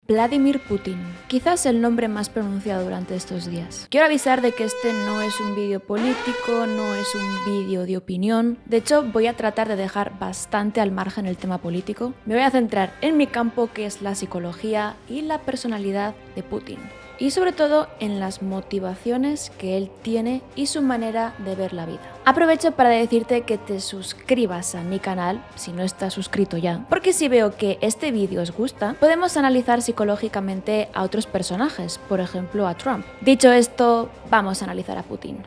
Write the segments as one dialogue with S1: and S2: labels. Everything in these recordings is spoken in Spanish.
S1: Vladimir Putin, quizás el nombre más pronunciado durante estos días. Quiero avisar de que este no es un vídeo político, no es un vídeo de opinión. De hecho, voy a tratar de dejar bastante al margen el tema político. Me voy a centrar en mi campo, que es la psicología y la personalidad de Putin. Y sobre todo en las motivaciones que él tiene y su manera de ver la vida. Aprovecho para decirte que te suscribas a mi canal, si no estás suscrito ya, porque si veo que este vídeo os gusta, podemos analizar psicológicamente a otros personajes, por ejemplo a Trump. Dicho esto, vamos a analizar a Putin.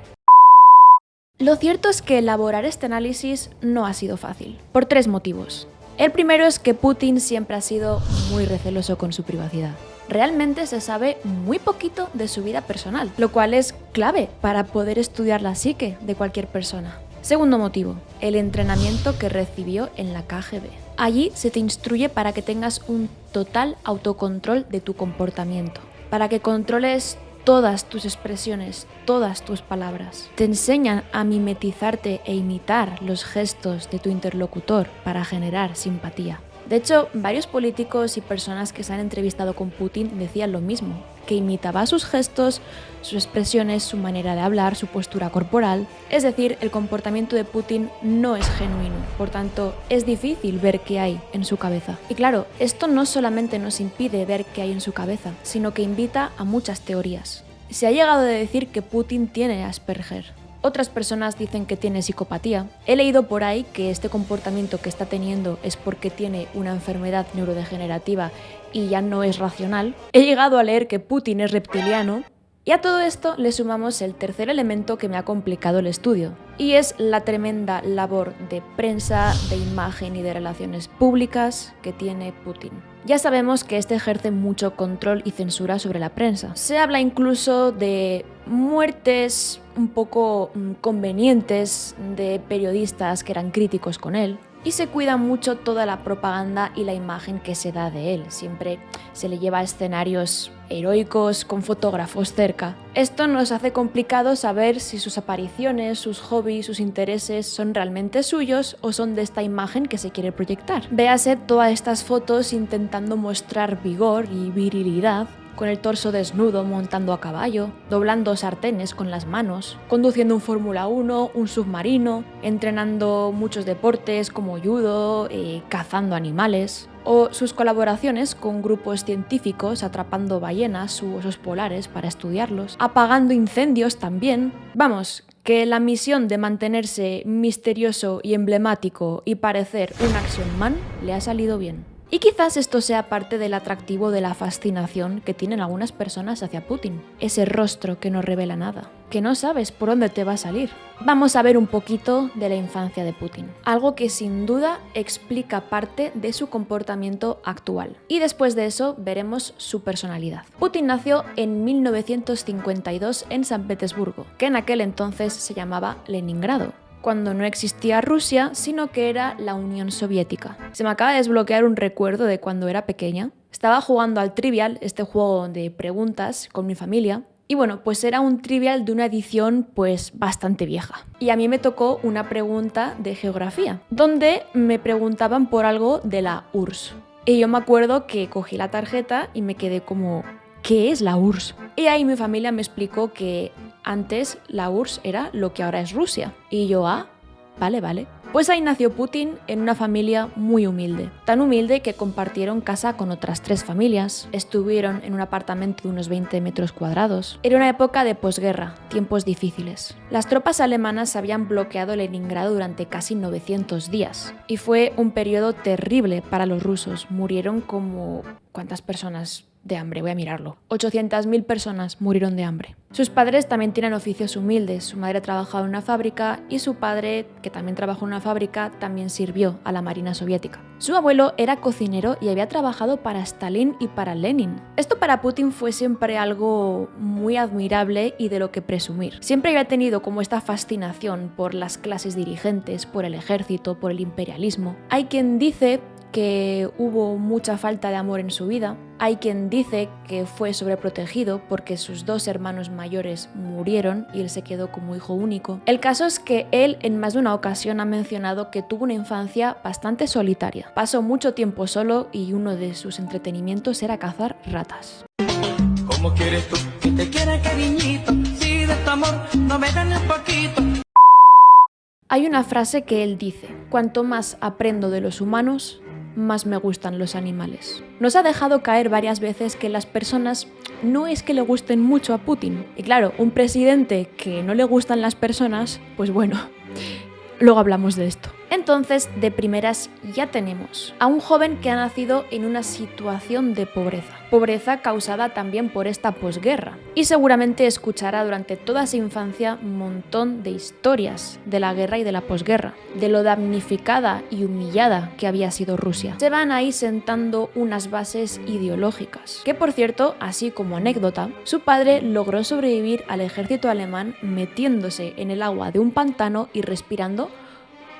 S1: Lo cierto es que elaborar este análisis no ha sido fácil, por tres motivos. El primero es que Putin siempre ha sido muy receloso con su privacidad. Realmente se sabe muy poquito de su vida personal, lo cual es clave para poder estudiar la psique de cualquier persona. Segundo motivo, el entrenamiento que recibió en la KGB. Allí se te instruye para que tengas un total autocontrol de tu comportamiento, para que controles todas tus expresiones, todas tus palabras. Te enseñan a mimetizarte e imitar los gestos de tu interlocutor para generar simpatía. De hecho, varios políticos y personas que se han entrevistado con Putin decían lo mismo, que imitaba sus gestos, sus expresiones, su manera de hablar, su postura corporal. Es decir, el comportamiento de Putin no es genuino, por tanto, es difícil ver qué hay en su cabeza. Y claro, esto no solamente nos impide ver qué hay en su cabeza, sino que invita a muchas teorías. Se ha llegado a decir que Putin tiene Asperger. Otras personas dicen que tiene psicopatía. He leído por ahí que este comportamiento que está teniendo es porque tiene una enfermedad neurodegenerativa y ya no es racional. He llegado a leer que Putin es reptiliano. Y a todo esto le sumamos el tercer elemento que me ha complicado el estudio, y es la tremenda labor de prensa, de imagen y de relaciones públicas que tiene Putin. Ya sabemos que este ejerce mucho control y censura sobre la prensa. Se habla incluso de muertes un poco convenientes de periodistas que eran críticos con él. Y se cuida mucho toda la propaganda y la imagen que se da de él. Siempre se le lleva a escenarios heroicos con fotógrafos cerca. Esto nos hace complicado saber si sus apariciones, sus hobbies, sus intereses son realmente suyos o son de esta imagen que se quiere proyectar. Véase todas estas fotos intentando mostrar vigor y virilidad, con el torso desnudo montando a caballo, doblando sartenes con las manos, conduciendo un Fórmula 1, un submarino, entrenando muchos deportes como judo, cazando animales, o sus colaboraciones con grupos científicos atrapando ballenas u osos polares para estudiarlos, apagando incendios también. Vamos, que la misión de mantenerse misterioso y emblemático y parecer un action man le ha salido bien. Y quizás esto sea parte del atractivo de la fascinación que tienen algunas personas hacia Putin. Ese rostro que no revela nada, que no sabes por dónde te va a salir. Vamos a ver un poquito de la infancia de Putin. Algo que sin duda explica parte de su comportamiento actual. Y después de eso veremos su personalidad. Putin nació en 1952 en San Petersburgo, que en aquel entonces se llamaba Leningrado, cuando no existía Rusia, sino que era la Unión Soviética. Se me acaba de desbloquear un recuerdo de cuando era pequeña. Estaba jugando al Trivial, este juego de preguntas, con mi familia. Y bueno, pues era un Trivial de una edición pues bastante vieja. Y a mí me tocó una pregunta de geografía, donde me preguntaban por algo de la URSS. Y yo me acuerdo que cogí la tarjeta y me quedé como, ¿qué es la URSS? Y ahí mi familia me explicó que antes la URSS era lo que ahora es Rusia. Y yo, vale. Pues ahí nació Putin en una familia muy humilde. Tan humilde que compartieron casa con otras 3 familias. Estuvieron en un apartamento de unos 20 metros cuadrados. Era una época de posguerra, tiempos difíciles. Las tropas alemanas habían bloqueado Leningrado durante casi 900 días. Y fue un periodo terrible para los rusos. Murieron como... ¿cuántas personas? De hambre, voy a mirarlo. 800.000 personas murieron de hambre. Sus padres también tienen oficios humildes. Su madre trabajaba en una fábrica y su padre, que también trabajó en una fábrica, también sirvió a la Marina Soviética. Su abuelo era cocinero y había trabajado para Stalin y para Lenin. Esto para Putin fue siempre algo muy admirable y de lo que presumir. Siempre había tenido como esta fascinación por las clases dirigentes, por el ejército, por el imperialismo. Hay quien dice que hubo mucha falta de amor en su vida. Hay quien dice que fue sobreprotegido porque sus 2 hermanos mayores murieron y él se quedó como hijo único. El caso es que él en más de una ocasión ha mencionado que tuvo una infancia bastante solitaria. Pasó mucho tiempo solo y uno de sus entretenimientos era cazar ratas.
S2: ¿Cómo quieres tú que te quiera, cariñito? Si de tu amor no me dan ni un poquito.
S1: Hay una frase que él dice: cuanto más aprendo de los humanos, más me gustan los animales. Nos ha dejado caer varias veces que las personas no es que le gusten mucho a Putin. Y claro, un presidente que no le gustan las personas, pues bueno, luego hablamos de esto. Entonces, de primeras ya tenemos a un joven que ha nacido en una situación de pobreza. Pobreza causada también por esta posguerra. Y seguramente escuchará durante toda su infancia un montón de historias de la guerra y de la posguerra, de lo damnificada y humillada que había sido Rusia. Se van ahí sentando unas bases ideológicas. Que por cierto, así como anécdota, su padre logró sobrevivir al ejército alemán metiéndose en el agua de un pantano y respirando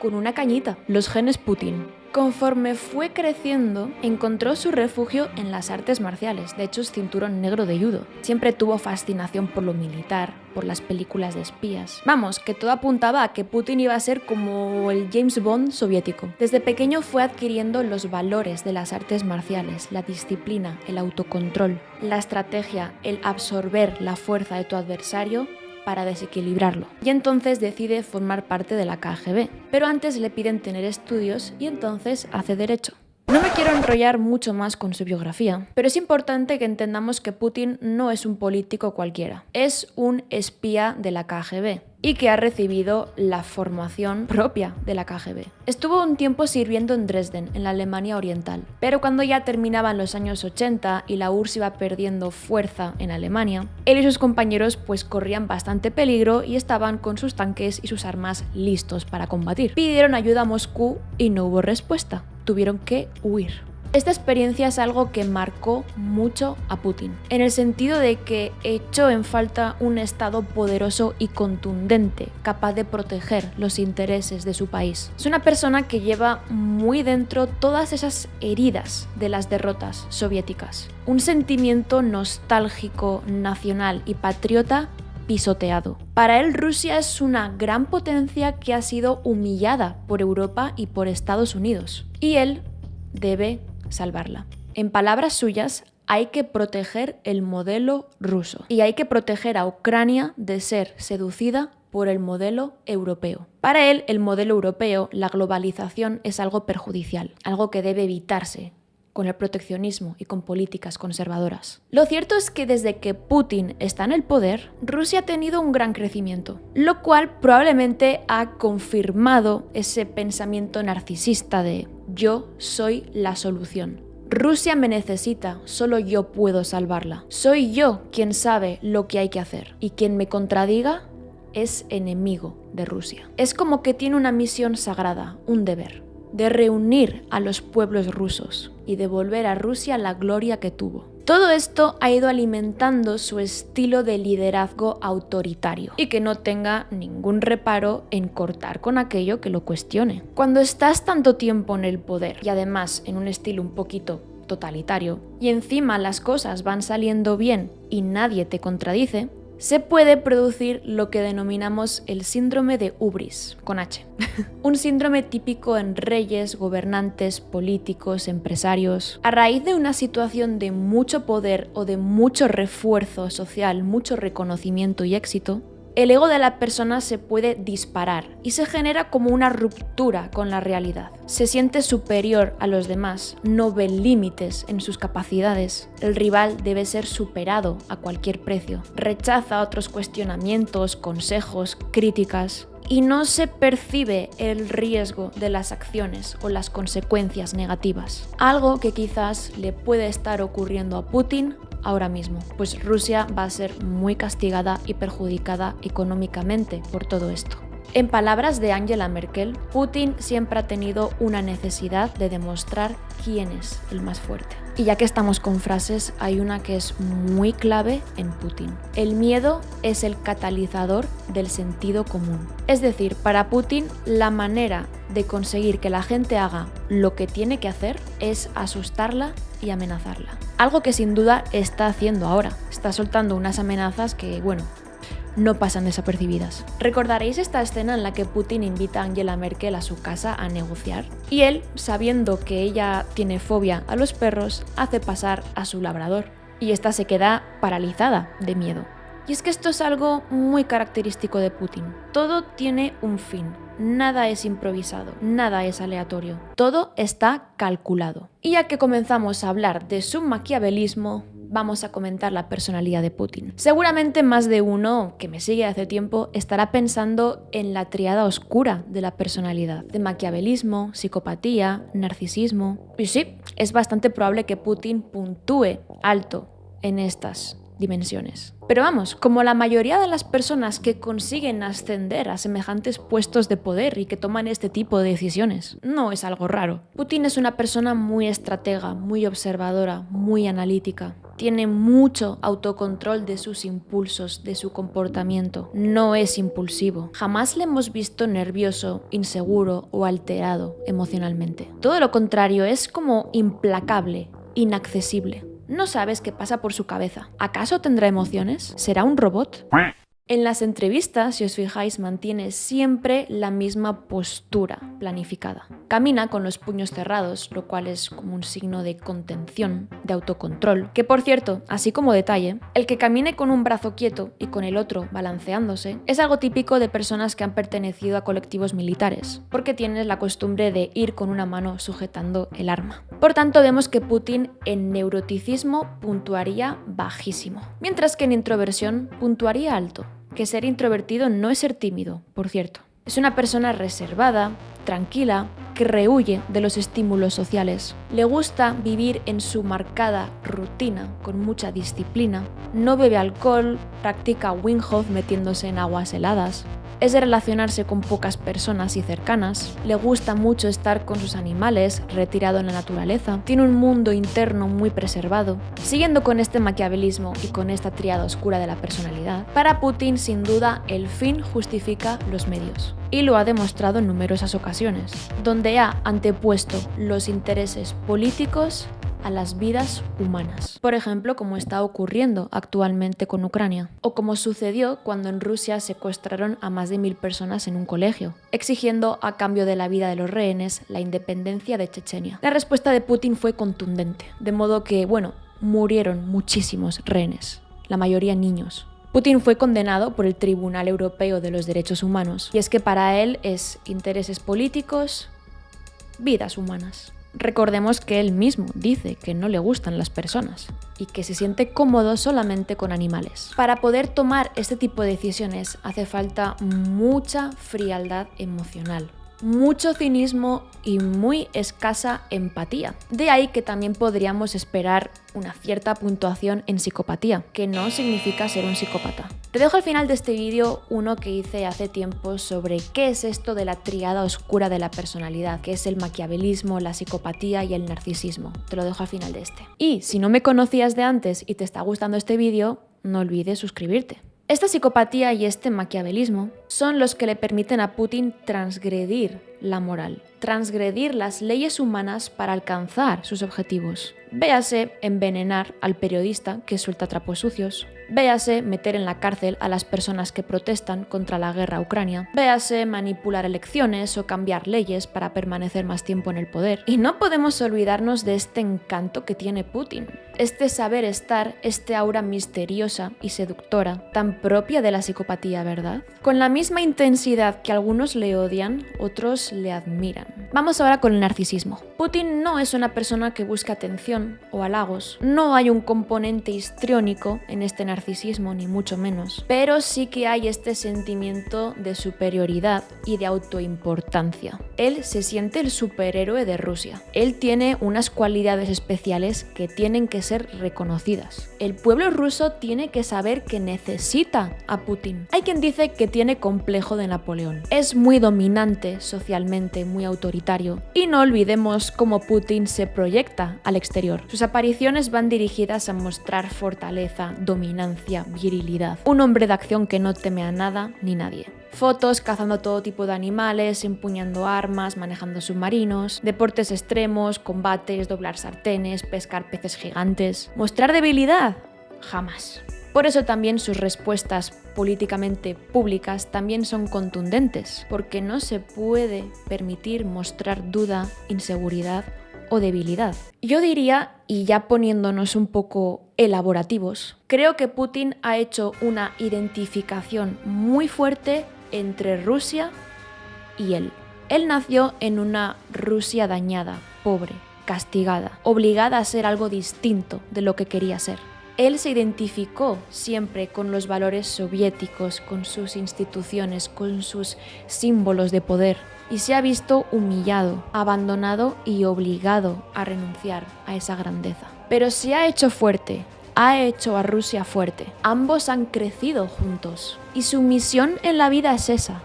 S1: con una cañita, los genes Putin. Conforme fue creciendo, encontró su refugio en las artes marciales. De hecho, es cinturón negro de judo. Siempre tuvo fascinación por lo militar, por las películas de espías. Vamos, que todo apuntaba a que Putin iba a ser como el James Bond soviético. Desde pequeño fue adquiriendo los valores de las artes marciales, la disciplina, el autocontrol, la estrategia, el absorber la fuerza de tu adversario para desequilibrarlo. Y entonces decide formar parte de la KGB. Pero antes le piden tener estudios y entonces hace derecho. No me quiero enrollar mucho más con su biografía, pero es importante que entendamos que Putin no es un político cualquiera. Es un espía de la KGB y que ha recibido la formación propia de la KGB. Estuvo un tiempo sirviendo en Dresden, en la Alemania Oriental, pero cuando ya terminaban los años 80 y la URSS iba perdiendo fuerza en Alemania, él y sus compañeros pues corrían bastante peligro y estaban con sus tanques y sus armas listos para combatir. Pidieron ayuda a Moscú y no hubo respuesta. Tuvieron que huir. Esta experiencia es algo que marcó mucho a Putin, en el sentido de que echó en falta un Estado poderoso y contundente, capaz de proteger los intereses de su país. Es una persona que lleva muy dentro todas esas heridas de las derrotas soviéticas. Un sentimiento nostálgico, nacional y patriota pisoteado. Para él, Rusia es una gran potencia que ha sido humillada por Europa y por Estados Unidos. Y él debe salvarla. En palabras suyas, hay que proteger el modelo ruso y hay que proteger a Ucrania de ser seducida por el modelo europeo. Para él, el modelo europeo, la globalización, es algo perjudicial, algo que debe evitarse con el proteccionismo y con políticas conservadoras. Lo cierto es que desde que Putin está en el poder, Rusia ha tenido un gran crecimiento, lo cual probablemente ha confirmado ese pensamiento narcisista de yo soy la solución. Rusia me necesita, solo yo puedo salvarla. Soy yo quien sabe lo que hay que hacer y quien me contradiga es enemigo de Rusia. Es como que tiene una misión sagrada, un deber, de reunir a los pueblos rusos y devolver a Rusia la gloria que tuvo. Todo esto ha ido alimentando su estilo de liderazgo autoritario y que no tenga ningún reparo en cortar con aquello que lo cuestione. Cuando estás tanto tiempo en el poder y además en un estilo un poquito totalitario y encima las cosas van saliendo bien y nadie te contradice, se puede producir lo que denominamos el síndrome de hubris, con H. Un síndrome típico en reyes, gobernantes, políticos, empresarios. A raíz de una situación de mucho poder o de mucho refuerzo social, mucho reconocimiento y éxito, el ego de la persona se puede disparar y se genera como una ruptura con la realidad. Se siente superior a los demás, no ve límites en sus capacidades. El rival debe ser superado a cualquier precio. Rechaza otros cuestionamientos, consejos, críticas y no se percibe el riesgo de las acciones o las consecuencias negativas. Algo que quizás le puede estar ocurriendo a Putin ahora mismo, pues Rusia va a ser muy castigada y perjudicada económicamente por todo esto. En palabras de Angela Merkel, Putin siempre ha tenido una necesidad de demostrar quién es el más fuerte. Y ya que estamos con frases, hay una que es muy clave en Putin. El miedo es el catalizador del sentido común. Es decir, para Putin, la manera de conseguir que la gente haga lo que tiene que hacer es asustarla y amenazarla. Algo que sin duda está haciendo ahora. Está soltando unas amenazas que, bueno, no pasan desapercibidas. Recordaréis esta escena en la que Putin invita a Angela Merkel a su casa a negociar y él, sabiendo que ella tiene fobia a los perros, hace pasar a su labrador y esta se queda paralizada de miedo. Y es que esto es algo muy característico de Putin. Todo tiene un fin. Nada es improvisado, nada es aleatorio. Todo está calculado. Y ya que comenzamos a hablar de su maquiavelismo, vamos a comentar la personalidad de Putin. Seguramente más de uno que me sigue hace tiempo estará pensando en la tríada oscura de la personalidad, de maquiavelismo, psicopatía, narcisismo. Y sí, es bastante probable que Putin puntúe alto en estas dimensiones. Pero vamos, como la mayoría de las personas que consiguen ascender a semejantes puestos de poder y que toman este tipo de decisiones, no es algo raro. Putin es una persona muy estratega, muy observadora, muy analítica. Tiene mucho autocontrol de sus impulsos, de su comportamiento. No es impulsivo. Jamás le hemos visto nervioso, inseguro o alterado emocionalmente. Todo lo contrario, es como implacable, inaccesible. No sabes qué pasa por su cabeza. ¿Acaso tendrá emociones? ¿Será un robot? En las entrevistas, si os fijáis, mantiene siempre la misma postura planificada. Camina con los puños cerrados, lo cual es como un signo de contención, de autocontrol. Que por cierto, así como detalle, el que camine con un brazo quieto y con el otro balanceándose es algo típico de personas que han pertenecido a colectivos militares, porque tienes la costumbre de ir con una mano sujetando el arma. Por tanto, vemos que Putin en neuroticismo puntuaría bajísimo, mientras que en introversión puntuaría alto. Que ser introvertido no es ser tímido, por cierto. Es una persona reservada, tranquila, que rehuye de los estímulos sociales. Le gusta vivir en su marcada rutina, con mucha disciplina. No bebe alcohol, practica Wim Hof metiéndose en aguas heladas. Es de relacionarse con pocas personas y cercanas. Le gusta mucho estar con sus animales, retirado en la naturaleza. Tiene un mundo interno muy preservado. Siguiendo con este maquiavelismo y con esta tríada oscura de la personalidad, para Putin, sin duda, el fin justifica los medios. Y lo ha demostrado en numerosas ocasiones, donde ha antepuesto los intereses políticos a las vidas humanas. Por ejemplo, como está ocurriendo actualmente con Ucrania, o como sucedió cuando en Rusia secuestraron a más de 1000 personas en un colegio, exigiendo a cambio de la vida de los rehenes la independencia de Chechenia. La respuesta de Putin fue contundente, de modo que, murieron muchísimos rehenes, la mayoría niños. Putin fue condenado por el Tribunal Europeo de los Derechos Humanos, y es que para él es intereses políticos, vidas humanas. Recordemos que él mismo dice que no le gustan las personas y que se siente cómodo solamente con animales. Para poder tomar este tipo de decisiones hace falta mucha frialdad emocional, mucho cinismo y muy escasa empatía. De ahí que también podríamos esperar una cierta puntuación en psicopatía, que no significa ser un psicópata. Te dejo al final de este vídeo uno que hice hace tiempo sobre qué es esto de la tríada oscura de la personalidad, que es el maquiavelismo, la psicopatía y el narcisismo. Te lo dejo al final de este. Y si no me conocías de antes y te está gustando este vídeo, no olvides suscribirte. Esta psicopatía y este maquiavelismo son los que le permiten a Putin transgredir la moral, transgredir las leyes humanas para alcanzar sus objetivos. Véase envenenar al periodista que suelta trapos sucios, véase meter en la cárcel a las personas que protestan contra la guerra a Ucrania, véase manipular elecciones o cambiar leyes para permanecer más tiempo en el poder. Y no podemos olvidarnos de este encanto que tiene Putin, este saber estar, este aura misteriosa y seductora, tan propia de la psicopatía, ¿verdad? Con la misma intensidad que algunos le odian, otros todos le admiran. Vamos ahora con el narcisismo. Putin no es una persona que busca atención o halagos. No hay un componente histriónico en este narcisismo, ni mucho menos. Pero sí que hay este sentimiento de superioridad y de autoimportancia. Él se siente el superhéroe de Rusia. Él tiene unas cualidades especiales que tienen que ser reconocidas. El pueblo ruso tiene que saber que necesita a Putin. Hay quien dice que tiene complejo de Napoleón. Es muy dominante socialmente, muy autoritario. Y no olvidemos cómo Putin se proyecta al exterior. Sus apariciones van dirigidas a mostrar fortaleza, dominancia, virilidad. Un hombre de acción que no teme a nada ni nadie. Fotos cazando todo tipo de animales, empuñando armas, manejando submarinos, deportes extremos, combates, doblar sartenes, pescar peces gigantes. ¿Mostrar debilidad? Jamás. Por eso también sus respuestas políticamente públicas también son contundentes, porque no se puede permitir mostrar duda, inseguridad o debilidad. Yo diría, y ya poniéndonos un poco elaborativos, creo que Putin ha hecho una identificación muy fuerte entre Rusia y él. Él nació en una Rusia dañada, pobre, castigada, obligada a ser algo distinto de lo que quería ser. Él se identificó siempre con los valores soviéticos, con sus instituciones, con sus símbolos de poder, y se ha visto humillado, abandonado y obligado a renunciar a esa grandeza. Pero se ha hecho fuerte, ha hecho a Rusia fuerte. Ambos han crecido juntos, y su misión en la vida es esa: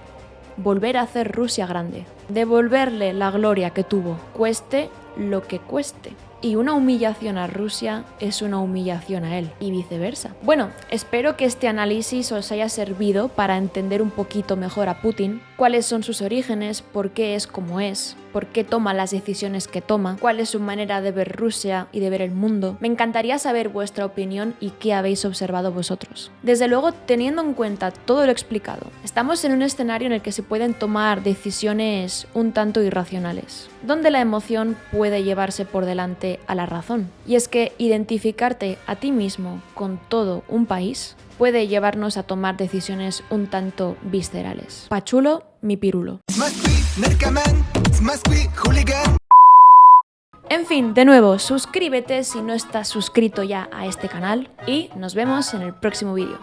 S1: volver a hacer Rusia grande, devolverle la gloria que tuvo, cueste lo que cueste. Y una humillación a Rusia es una humillación a él, y viceversa. Bueno, espero que este análisis os haya servido para entender un poquito mejor a Putin, cuáles son sus orígenes, por qué es como es, por qué toma las decisiones que toma, cuál es su manera de ver Rusia y de ver el mundo. Me encantaría saber vuestra opinión y qué habéis observado vosotros. Desde luego, teniendo en cuenta todo lo explicado, estamos en un escenario en el que se pueden tomar decisiones un tanto irracionales, donde la emoción puede llevarse por delante a la razón. Y es que identificarte a ti mismo con todo un país puede llevarnos a tomar decisiones un tanto viscerales. Pachulo, mi pirulo. En fin, de nuevo, suscríbete si no estás suscrito ya a este canal y nos vemos en el próximo vídeo.